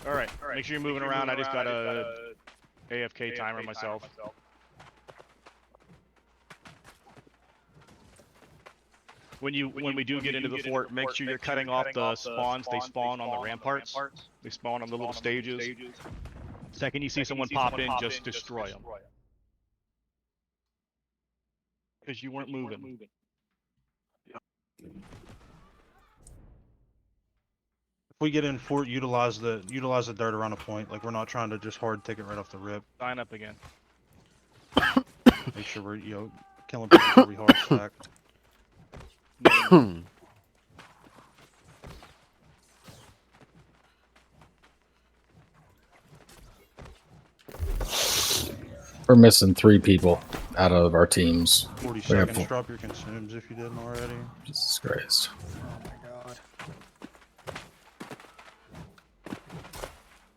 All right. Make sure you're moving around. I just got a AFK timer myself. When we do get into the fort, make sure you're cutting off the spawns. They spawn on the ramparts. They spawn on the little stages. Second you see someone pop in, just destroy them. Because you weren't moving. If we get in fort, utilize the dirt around a point. Like we're not trying to just hard take it right off the rip. Sign up again. Make sure we're killing people before we hard stack. We're missing 3 people out of our teams. 40 seconds. Drop your consumes if you didn't already. Jesus Christ. Oh my god.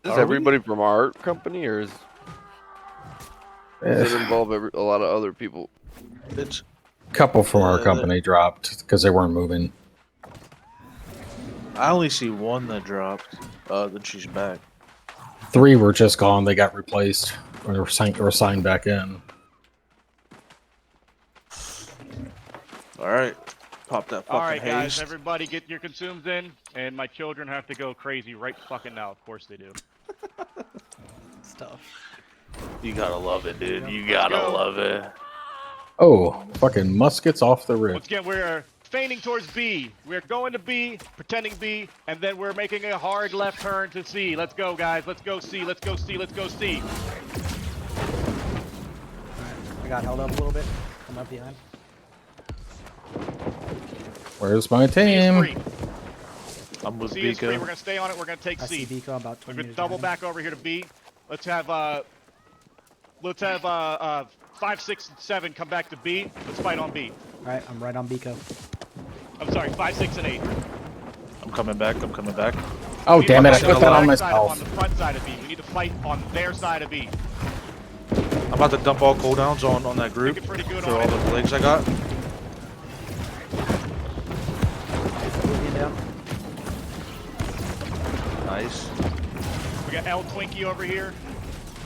Is everybody from our company, or does it involve a lot of other people? It's a couple from our company dropped because they weren't moving. I only see one that dropped. Then she's back. 3 were just gone. They got replaced or signed back in. All right, pop that fucking All right, guys, haste. everybody get your consumes in, and my children have to go crazy right fucking now. Of course they do. Stuff. You gotta love it, dude. You gotta love it. Oh, fucking muskets off the rip. Once again, we're feigning towards B. We're going to B, pretending B, and then we're making a hard left turn to C. Let's go, guys. Let's go C. Let's go C. Let's go C. I got held up a little bit. Come up behind. Where's my C is team? free. I'm with C is free. We're Bika. gonna stay on it. We're gonna take I see C. Biko about We're 20 gonna meters double behind back over here to B. Let's have 5, 6, and 7 come back to B. Let's fight on B. him. Alright, I'm right on Biko. I'm sorry, 5, 6, and 8. I'm coming back. I'm coming back. Oh, We need damn to it. I fight put that on the back side, myself. on the front side of B. We need to fight on their side of B. I'm about to dump all cooldowns on that group Looking pretty good for on all it. the legs I got. Moving down. Nice. We got L Twinkie over here.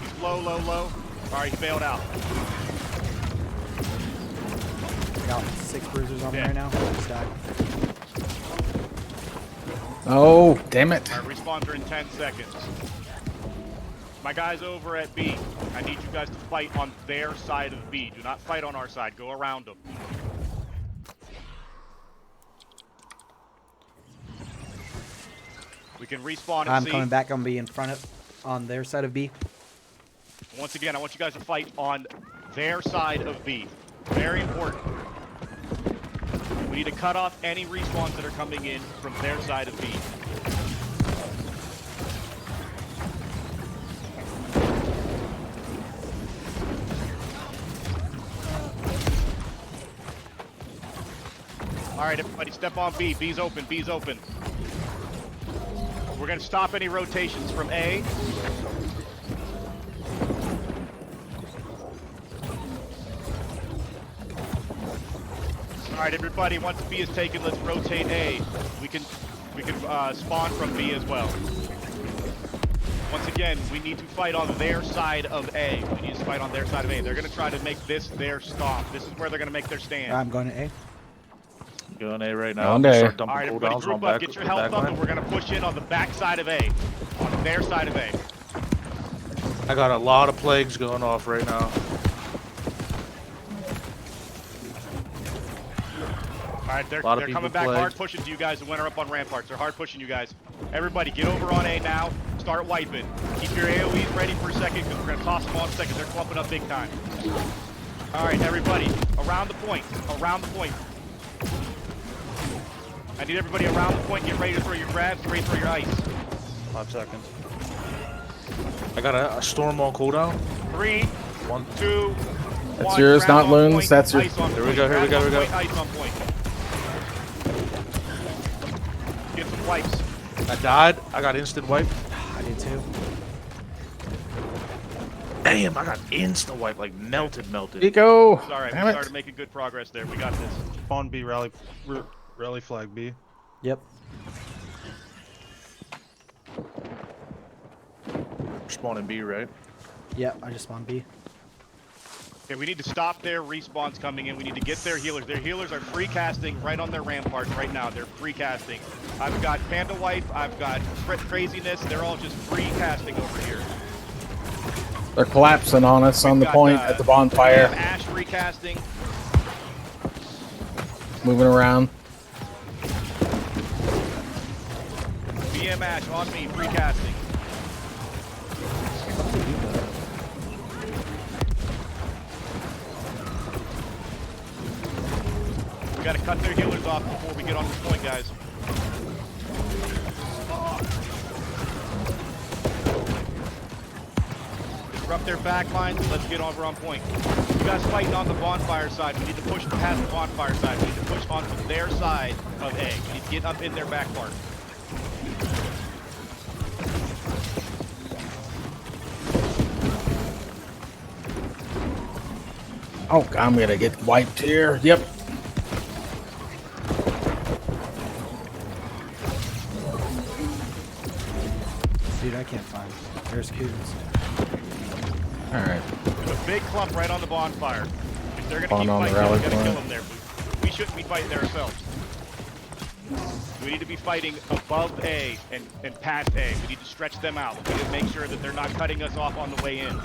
He's low, low, low. Alright, he bailed out. I got 6 bruisers on me Yeah. right now. Just died. Oh, damn it. Alright, respawns are in 10 seconds. My guys over at B, I need you guys to fight on their side of B. Do not fight on our side. Go around them. We can respawn and I'm C. coming back. I'm gonna be in front of on their side of B. Once again, I want you guys to fight on their side of B. Very important. We need to cut off any respawns that are coming in from their side of B. All right, everybody step on B. B's open, B's open. We're gonna stop any rotations from A. All right, everybody, once B is taken, let's rotate A. We can spawn from B as well. Once again, we need to fight on their side of A. We need to fight on their side of A. They're gonna try to make this their stop. This is where they're gonna make their stand. I'm going to A. Going A right now. On A. Start All dumping right, everybody, cooldowns on group up, back. get your health up, and we're gonna push in on the back side of A. On their side of A. I got a lot of plagues going off right now. All right, they're Lot of coming people back plagued. hard pushing to you guys. The winner up on ramparts. They're hard pushing you guys. Everybody, get over on A now. Start wiping. Keep your AOEs ready for a second because we're gonna toss them on in a second. They're clumping up big time. All right, everybody, around the point. Around the point. I need everybody around the point. Get ready to throw your grabs. Get ready to throw your ice. 5 seconds. I got a storm on cooldown. 3, 1. 2, That's 1. yours, Grab not on Loons. point, That's your. ice on Here we point. go, here we Grab go, on here we go. point, ice on point. Get some wipes. I died. I got instant wipe. I did too. Damn, I got instant wipe, like melted. Biko. It's all right. Damn We it. started making good progress there. We got this. Spawn B, rally flag B. Yep. Spawning B, right? Yeah, I just spawned B. Okay, we need to stop their respawns coming in. We need to get their healers. Their healers are free casting right on their ramparts right now. They're free casting. I've got Panda Wife. I've got Craziness. They're all just free casting over here. They're collapsing on us on the point at the bonfire. Ash free casting. Moving around. BM Ash on me, free casting. We gotta cut their healers off before we get on this point, guys. Disrupt their back lines and let's get over on point. You guys fighting on the bonfire side. We need to push past the bonfire side. We need to push onto their side of A. We need to get up in their back part. Oh, I'm gonna get wiped here. Yep. Dude, I can't find. There's Coons. All right. There's a big clump right on the bonfire. If they're gonna Spawn keep on the fighting, rally we gotta point. kill them there. We shouldn't be fighting there ourselves. We need to be fighting above A and past A. We need to stretch them out. We need to make sure that they're not cutting us off on the way in.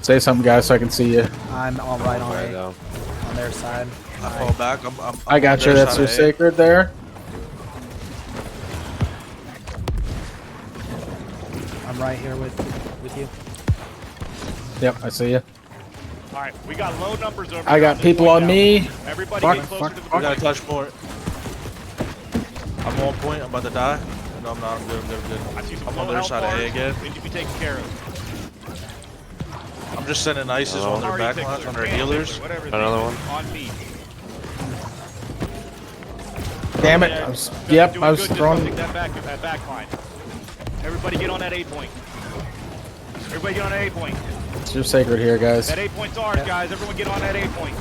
Say something, guys, so I can see you. I'm all right on Right A, now. on their side. I fall back. I got you. their That's side your of A. sacred there. I'm right here with you. Yep, I see you. All right, we got low numbers over I here got this people point on now. me. Everybody Fuck, get closer fuck, to the I point. got a touch point. I'm on point. I'm about to die. No, I'm not. I'm good. I'm good. I'm good. I see some I'm low on their health side of A bars. again. They need to be taken care of. I'm just sending ices on their Sorry, back Tickler, lines, on their Fan healers. Tickler, whatever his Another name one. is, on me. Damn it. Yeah, I was, doing yep, good I was just throwing. holding that back line. Everybody get on that A point. Everybody get on that A point. It's your sacred here, guys. That A point's ours, guys. Everyone get on that A point.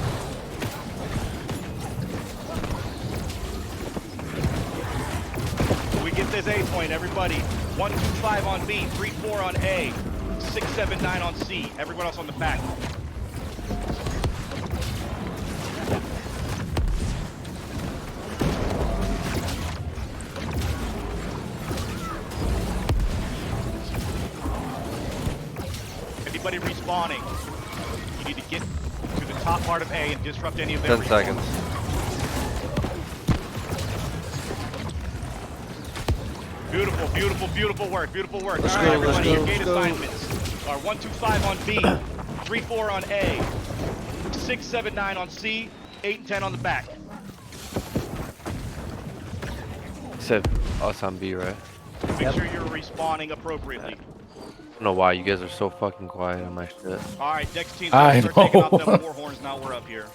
We get this A point, everybody. 1, 2, 5 on B, 3, 4 on A, 6, 7, 9 on C. Everyone else on the back. Anybody respawning, you need to get to the top part of A and disrupt any of their 10 respawns. seconds. Beautiful, beautiful, beautiful work. Beautiful work. Let's All right, go, let's everybody, your go, gate let's go. assignments are 1, 2, 5 on B, 3, 4 on A, 6, 7, 9 on C, 8 and 10 on the back. Said us on B, right? Make sure you're respawning appropriately. I don't know why you guys are so fucking quiet on my shit. All right, next team's I gonna start taking off know. them war horns. Now we're up here.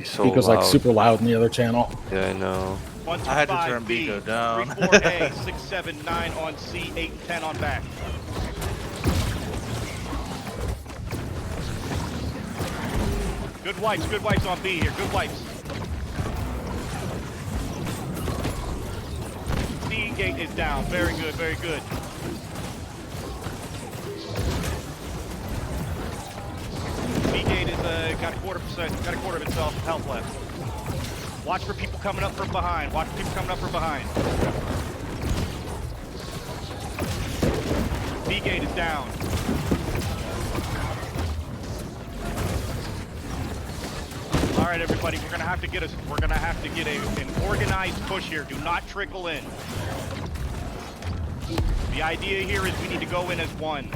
So He goes like loud. super loud in the other channel. Yeah, I know. 1, 2, I had to 5 turn B, Biko down. 3, 4 A, 6, 7, 9 on C, 8 and 10 on back. Good wipes on B here. Good wipes. C gate is down. Very good, very good. B gate is got a quarter of itself health left. Watch for people coming up from behind. Watch for people coming up from behind. B gate is down. All right, everybody, we're gonna have to get an organized push here. Do not trickle in. The idea here is we need to go in as one.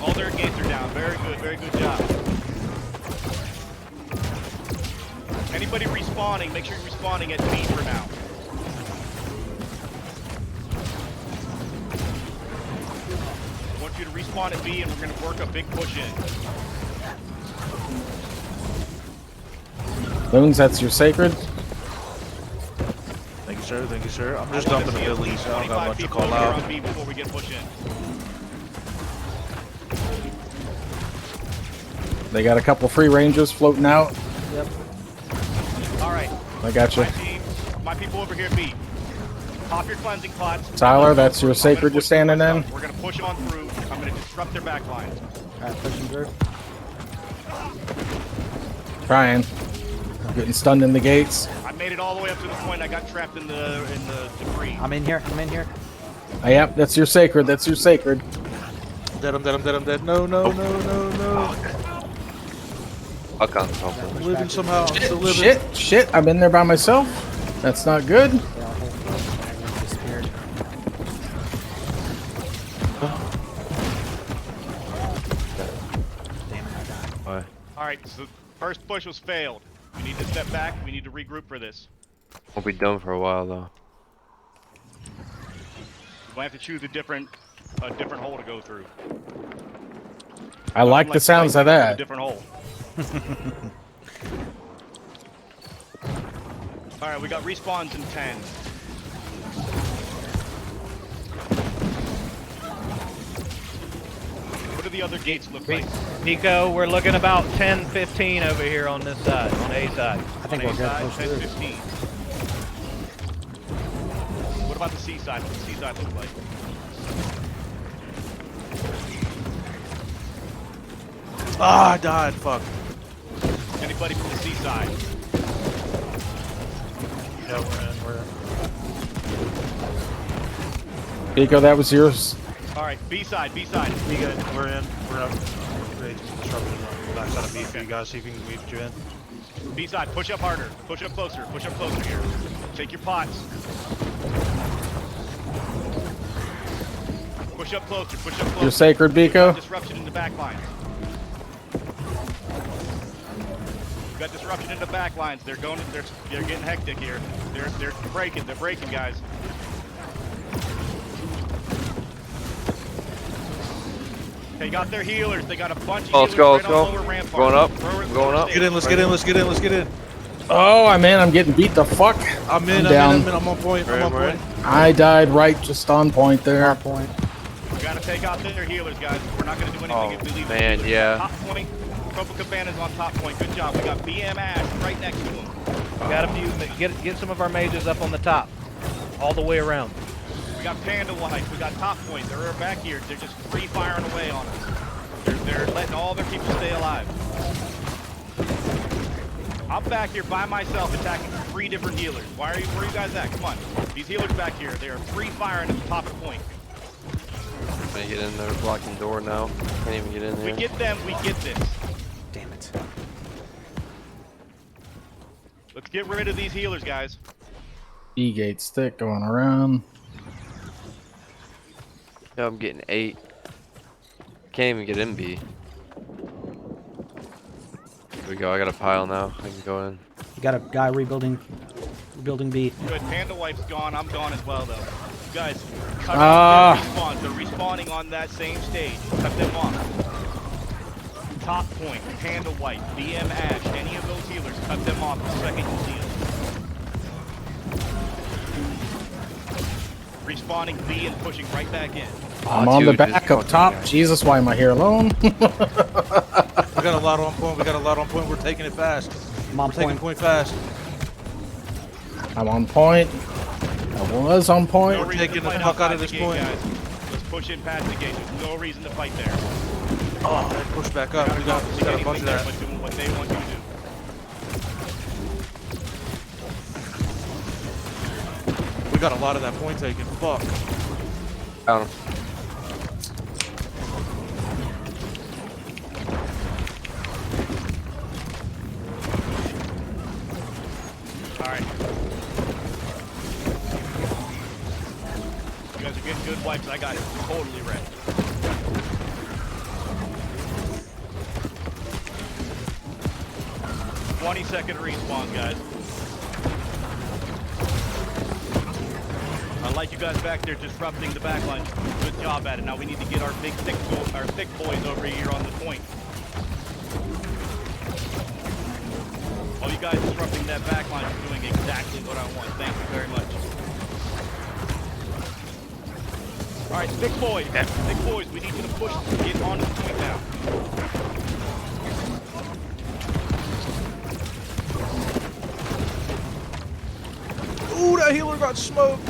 All their gates are down. Very good job. Anybody respawning, make sure you're respawning at B for now. I want you to respawn at B and we're gonna work a big push in. Loons, that's your sacred. Thank you, sir. Thank you, sir. I'm just I want to dumping the see at Billies. least I don't got 25 much to people call over here out. on B before we get push in. They got a couple free ranges floating out. Yep. All I got you. My team, my people over here at B. Pop your cleansing pots. Tyler, that's your I'm gonna sacred you're push standing in? myself. We're gonna push on through. I'm gonna disrupt their back lines. Alright, pushing through. Trying. I'm getting stunned in the gates. I made it all the way up to the point. I got trapped in the debris. I'm in here. I'm in here. Yep, that's your sacred. That's your sacred. Dead, I'm dead, I'm dead, I'm dead. No, no, no, no, no. Fuck on something. I'm living somehow. I'm still living. Shit, I'm in there by myself. That's not good. Yeah, I'll hold close. I disappeared. Damn it, I died. Why? All right, so first push was failed. We need to step back. We need to regroup for this. Won't be done for a while though. We might have to choose a different hole to go through. I like the sounds of A that. different hole. All right, we got respawns in 10. What do the other gates look like? Nico, we're looking about 10-15 over here on this side, on A side. I think On we're A good. side, Push 10, through. 15. What about the C side? What does the C side look like? Ah, I died. Fuck. Anybody from the C side? Yeah, we're in. Pico, that was yours. All right, B side, B side. We good. We're in. We're up. Ready to disrupt the backside of B for you guys. See if we can weave you in. B side, push up harder. Push up closer. Push up closer here. Take your pots. Push up closer. Push up closer. Your sacred, Pico. Disruption in the back lines. Got disruption in the back lines. They're getting hectic here. They're breaking. They're breaking, guys. They got their healers. They got a bunch of Oh, healers let's go, right on let's go. lower rampart. Going up, Lower going up. stage. Get in, let's get in, let's get in, let's get in, let's get in. Oh, I'm in. I'm getting beat the fuck. I'm in, down. I'm on point, I'm on Right, point. I died right just on point there. Hard point. We gotta take out their healers, guys. We're not gonna do anything Oh, if we leave the man, healers. yeah. Top point. Copacabana's on top point. Good job. We got BM Ash right next to him. Got a few. Get some of our mages up on the top, all the way around. We got Panda White. We got top point. They're back here. They're just free firing away on us. They're letting all their people stay alive. I'm back here by myself attacking 3 different healers. Where are you guys at? Come on. These healers back here, they are free firing at the top of the point. I'm gonna get in there, blocking the door now. Can't even get in We there. get them, we get this. Damn it. Let's get rid of these healers, guys. E gate stick going around. Yeah, I'm getting 8. Can't even get in B. Here we go. I got a pile now. I can go in. You got a guy rebuilding B. Good. Panda Wife's gone. I'm gone as well, though. You guys, cut Ah. off their respawns. They're respawning on that same stage. Cut them off. Top point, Panda White, BM Ash, any of those healers, cut them off the second you see them. Respawning B and pushing right back in. I'm on the dude, back this up top. fucking guy. Jesus, why am I here alone? We got a lot on point, we got a lot on point, we're taking it fast. I'm on We're taking point. point fast. I'm on point. I was on No point. reason taking to the fight fuck out outside of the this gate, point. guys. Let's push in past the gate. There's no reason to fight there. Oh, push back up, we got a bunch of that. But doing what they want you to do. We got a lot of that point taken, fuck. Found him. Alright. You guys are getting good wipes. I got it totally red. "20-second respawn, guys. I like you guys back there disrupting the backline. Good job at it. Now we need to get our big thick boys over here on the point. All you guys disrupting that backline is doing exactly what I want. Thank you very much. All right, thick boys. Thick boys, we need you to push, get on the point now. my healer got smoked.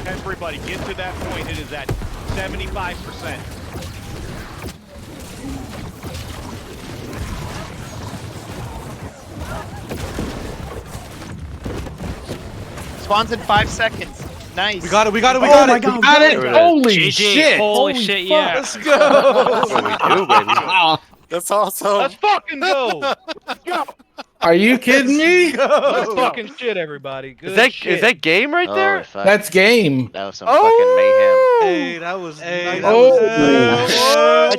Everybody, get to that point. It is at 75%. Spawns in 5 seconds. Nice. We got it. We got it. We Oh got my it. God, We got it. Holy GG. shit! Holy shit, yeah. Let's go. That's what we do, baby. That's awesome. Let's fucking go. Are you kidding me? Let's fucking shit, everybody. Good Is that game right there? That's game. That was some fucking mayhem. Hey, that was nice. Oh.